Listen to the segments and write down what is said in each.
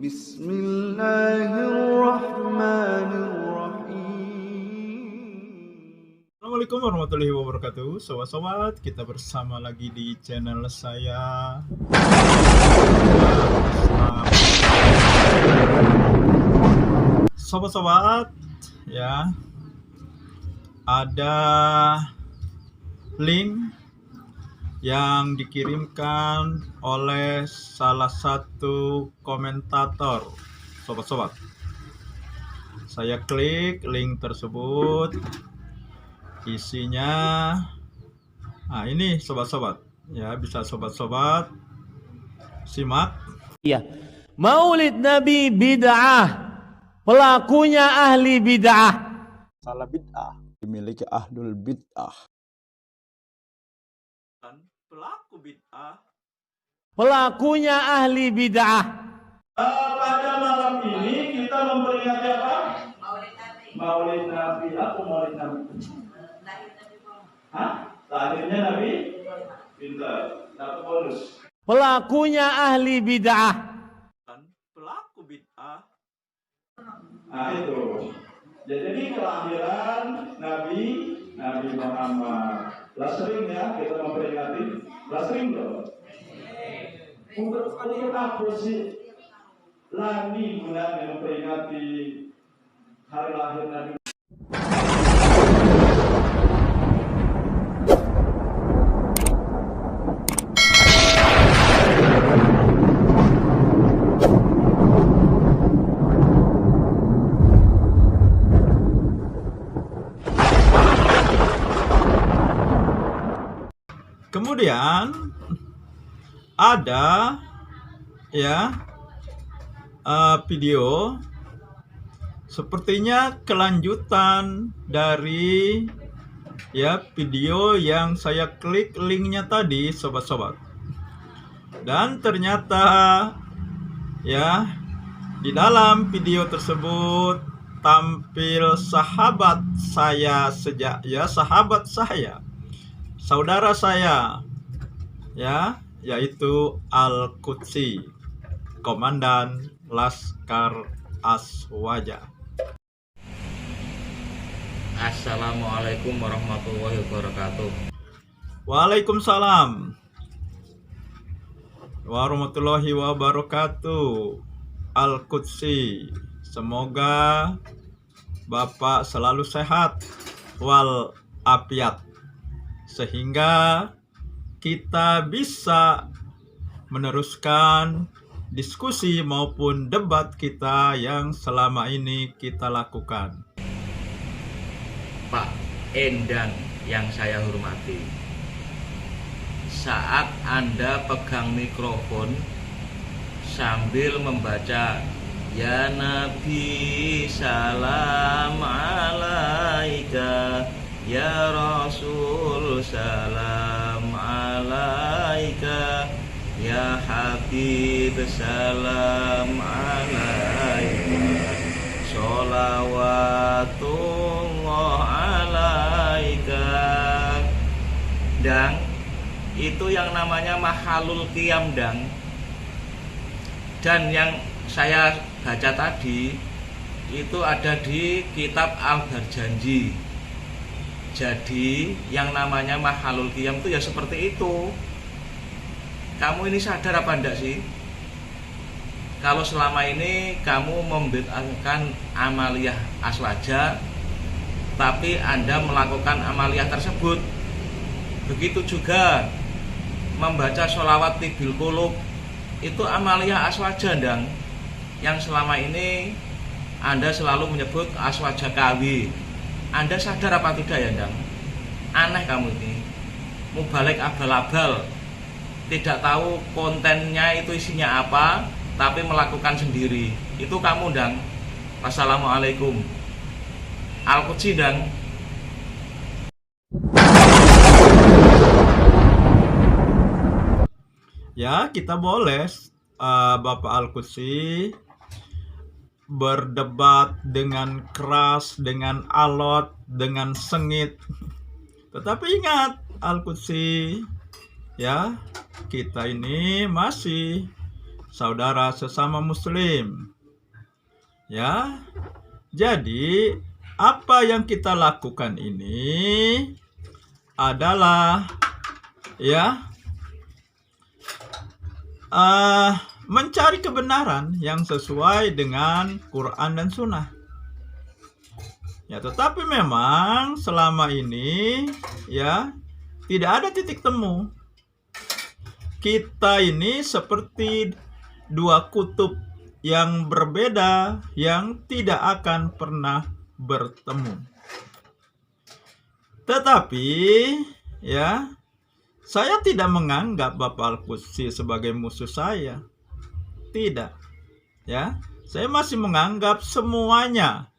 Bismillahirrahmanirrahim. Assalamualaikum warahmatullahi wabarakatuh. Sobat-sobat, kita bersama lagi di channel saya. Sobat-sobat, ya, ada link yang dikirimkan oleh salah satu komentator. Sobat-sobat, saya klik link tersebut, isinya ini sobat-sobat, ya, bisa sobat-sobat simak. Iya, Maulid Nabi bid'ah, pelakunya ahli bid'ah. Salah bid'ah dimiliki ahlul bid'ah. Pelaku bid'ah, Pelakunya ahli bid'ah. pada malam ini kita memperingati apa? Maulid Nabi. Apa Maulid Nabi? Lahirnya Nabi? Pintar. Dapat bonus. Pelakunya ahli bid'ah. Pelaku bid'ah. Itu. Jadi kelahiran Nabi Muhammad. Lah sering ya kita memperingati. Lah sering loh. Untuk apa sih lagi gunanya memperingati hari lahir Nabi? Kemudian ada video, sepertinya kelanjutan dari video yang saya klik linknya tadi, sobat-sobat. Dan ternyata di dalam video tersebut tampil sahabat saya saudara saya, yaitu Al-Qudsi, Komandan Laskar Aswaja. Assalamualaikum warahmatullahi wabarakatuh. Waalaikumsalam warahmatullahi wabarakatuh. Al-Qudsi, semoga Bapak selalu sehat wal afiat, sehingga kita bisa meneruskan diskusi maupun debat kita yang selama ini kita lakukan. Pak Endang yang saya hormati, saat Anda pegang mikrofon sambil membaca Ya Nabi salam alaika, Ya Rasul salam alaika, Ya Habib salam alaika, sholawatullah alaika. Dang, itu yang namanya mahalul qiyam, Dang. Dan yang saya baca tadi itu ada di kitab Al-Barjanji. Jadi yang namanya mahalul qiyam itu ya seperti itu. Kamu ini sadar apa enggak sih? Kalau selama ini kamu membid'ahkan amaliyah aswaja, tapi Anda melakukan amaliyah tersebut. Begitu juga membaca sholawat tibil qulub, itu amaliyah aswaja, Dang. Yang selama ini Anda selalu menyebut aswaja kawi. Anda sadar apa tidak ya, Dang? Aneh kamu ini. Mubalik abal-abal, tidak tahu kontennya itu isinya apa, tapi melakukan sendiri. Itu kamu, Dang. Wassalamualaikum. Al-Qudsi, Dang. Ya, kita boleh Bapak Al-Qudsi berdebat dengan keras, dengan alot, dengan sengit. Tetapi ingat Al-Qudsi, ya, kita ini masih saudara sesama muslim. Ya. Jadi, apa yang kita lakukan ini adalah mencari kebenaran yang sesuai dengan Quran dan Sunnah. Ya, tetapi memang selama ini tidak ada titik temu. Kita ini seperti dua kutub yang berbeda yang tidak akan pernah bertemu. Tetapi saya tidak menganggap Bapak Al-Qudsi sebagai musuh saya. Tidak. Saya masih menganggap semuanya.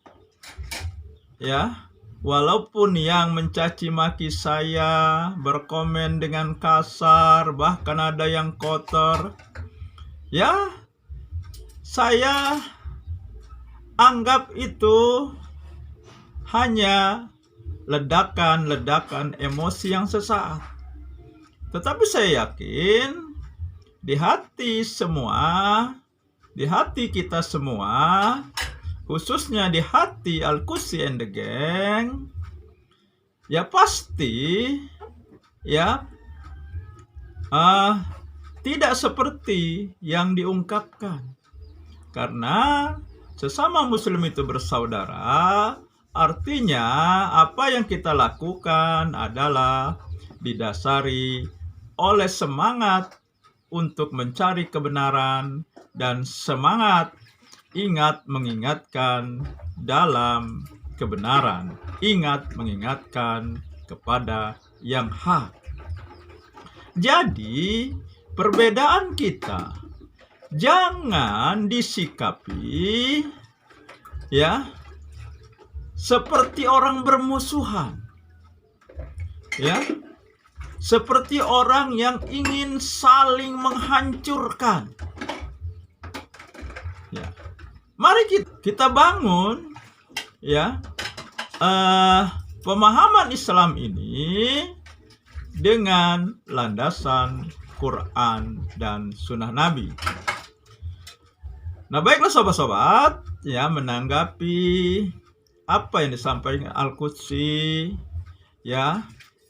Walaupun yang mencaci maki saya, berkomen dengan kasar, bahkan ada yang kotor, saya anggap itu hanya ledakan-ledakan emosi yang sesaat. Tetapi saya yakin di hati kita semua, khususnya di hati Al-Qudsi and the Gang, pasti tidak seperti yang diungkapkan. Karena sesama muslim itu bersaudara, artinya apa yang kita lakukan adalah didasari oleh semangat untuk mencari kebenaran dan semangat ingat mengingatkan dalam kebenaran, ingat mengingatkan kepada yang hak. Jadi, perbedaan kita jangan disikapi seperti orang bermusuhan. Seperti orang yang ingin saling menghancurkan. Mari kita bangun pemahaman Islam ini dengan landasan Quran dan Sunnah Nabi. Nah, baiklah sobat-sobat, menanggapi apa yang disampaikan Al-Qudsi,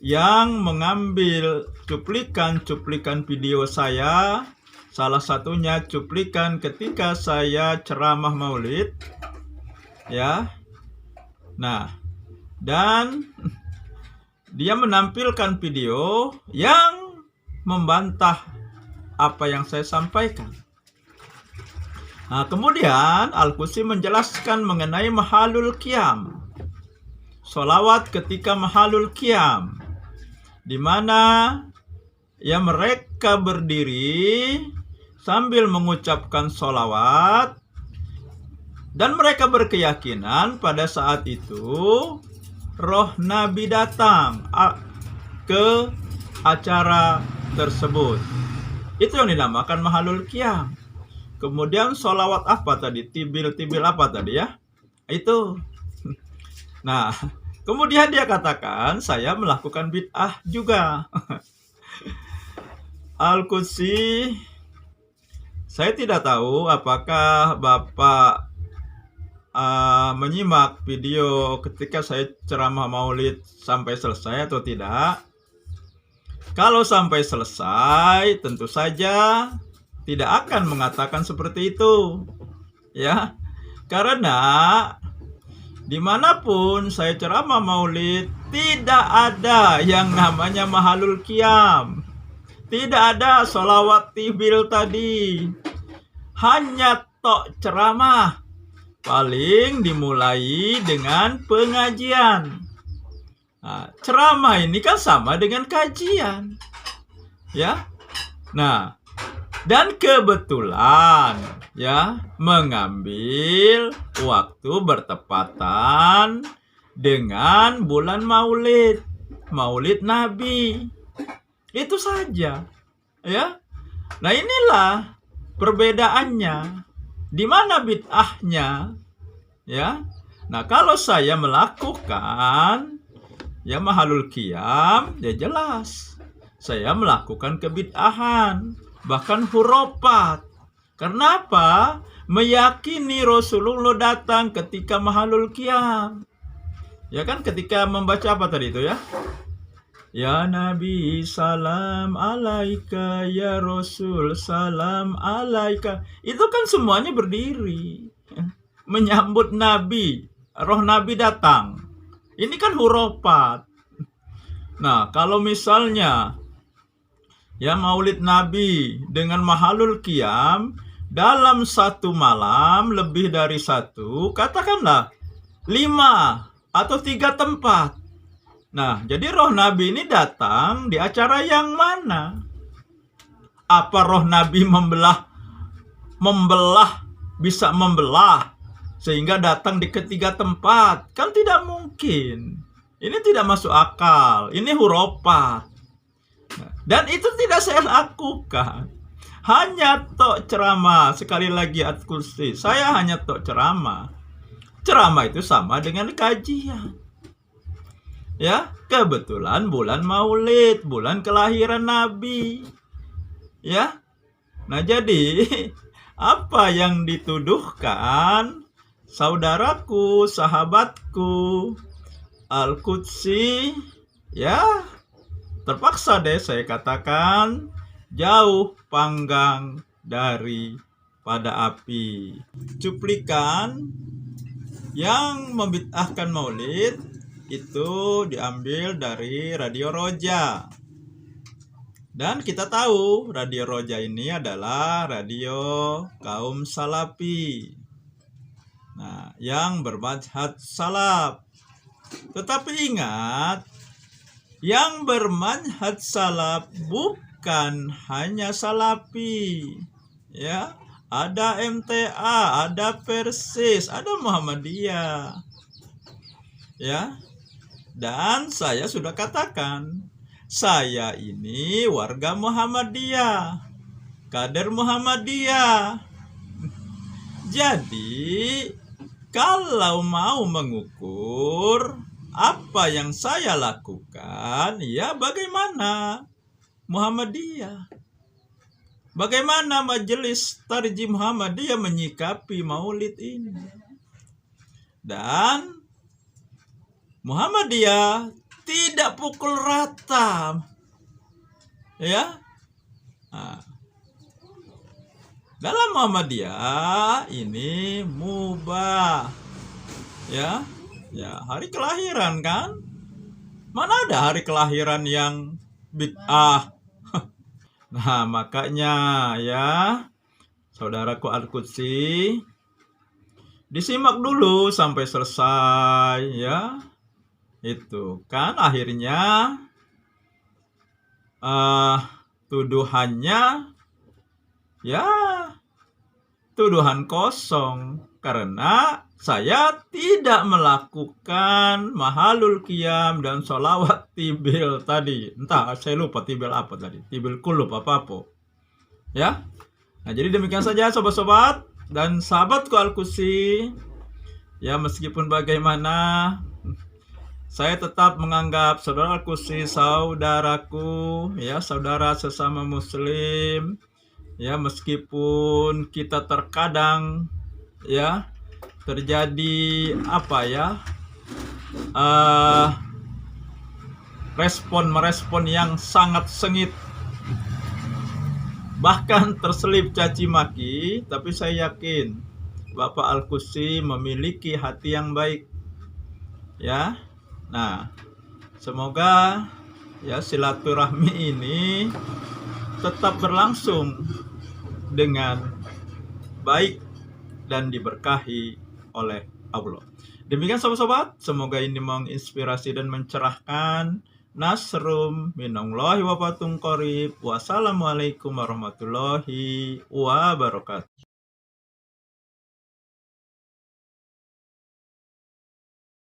yang mengambil cuplikan-cuplikan video saya, salah satunya cuplikan ketika saya ceramah Maulid, Nah, dan dia menampilkan video yang membantah apa yang saya sampaikan. Nah, kemudian Al-Qudsi menjelaskan mengenai mahalul qiyam, sholawat ketika mahalul qiyam, di mana mereka berdiri sambil mengucapkan sholawat, dan mereka berkeyakinan pada saat itu roh Nabi datang ke acara tersebut. Itu yang dinamakan mahalul qiyam. Kemudian sholawat apa tadi? Tibil apa tadi Itu. Nah, kemudian dia katakan saya melakukan bid'ah juga. Al-Qudsi, saya tidak tahu apakah Bapak menyimak video ketika saya ceramah Maulid sampai selesai atau tidak. Kalau sampai selesai, tentu saja tidak akan mengatakan seperti itu, karena dimanapun saya ceramah Maulid, tidak ada yang namanya mahalul qiyam, tidak ada sholawat tibil tadi, hanya tok ceramah. Paling dimulai dengan pengajian. Nah, ceramah ini kan sama dengan kajian, Nah, dan kebetulan mengambil waktu bertepatan dengan bulan Maulid Nabi. Itu saja, Nah, inilah perbedaannya. Di mana bid'ahnya? Nah, kalau saya melakukan mahalul qiyam, jelas saya melakukan kebid'ahan, bahkan hurufat. Karena apa? Meyakini Rasulullah datang ketika mahalul qiyam. Ya kan, ketika membaca apa tadi itu ya? Ya Nabi salam alaika, ya Rasul salam alaika. Itu kan semuanya berdiri menyambut Nabi, roh Nabi datang. Ini kan hurufat. Nah, kalau misalnya ya maulid Nabi dengan mahalul qiyam dalam satu malam lebih dari satu, katakanlah 5 atau 3 tempat. Nah, jadi roh Nabi ini datang di acara yang mana? Apa roh Nabi bisa membelah sehingga datang di ketiga tempat? Kan tidak mungkin. Ini tidak masuk akal. Ini hurufat. Dan itu tidak saya lakukan. Hanya tok ceramah. Sekali lagi ayat kursi. Saya hanya tok ceramah. Ceramah itu sama dengan kajian. Ya, kebetulan bulan Maulid, bulan kelahiran Nabi. Ya. Nah, jadi apa yang dituduhkan saudaraku, sahabatku Al-Qudsi, ya terpaksa deh saya katakan jauh panggang daripada api. Cuplikan yang membid'ahkan maulid itu diambil dari Radio Roja. Dan kita tahu Radio Roja ini adalah radio kaum salafi. Nah, yang bermanhaj salaf. Tetapi ingat, yang bermanhaj salaf bukan hanya salafi. Ya, ada MTA, ada Persis, ada Muhammadiyah. Ya. Dan saya sudah katakan, saya ini warga Muhammadiyah, kader Muhammadiyah. Jadi, kalau mau mengukur apa yang saya lakukan, ya bagaimana Muhammadiyah? Bagaimana Majelis Tarjih Muhammadiyah menyikapi maulid ini? Dan Muhammadiyah tidak pukul rata. Ya. Nah, dalam Muhammadiyah ini mubah. Ya. Ya, hari kelahiran kan? Mana ada hari kelahiran yang bid'ah? Nah, makanya ya, saudaraku Al-Qudsi, disimak dulu sampai selesai ya. Itu kan akhirnya tuduhannya ya tuduhan kosong, karena saya tidak melakukan mahalul qiyam dan sholawat tibil tadi. Entah, saya lupa tibil apa tadi. Tibil kulub apa-apa. Ya. Nah, jadi demikian saja sobat-sobat dan sahabatku Al-Qudsi. Ya, meskipun bagaimana, saya tetap menganggap saudara Al-Qudsi saudaraku, ya, saudara sesama muslim. Ya, meskipun kita terkadang ya terjadi merespon yang sangat sengit, bahkan terselip caci maki, tapi saya yakin Bapak Al-Qudsi memiliki hati yang baik ya. Nah, semoga ya silaturahmi ini tetap berlangsung dengan baik dan diberkahi oleh Allah. Demikian sobat-sobat, semoga ini menginspirasi dan mencerahkan. Nasrum minallahi wa fatun qarib. Wassalamualaikum warahmatullahi wabarakatuh.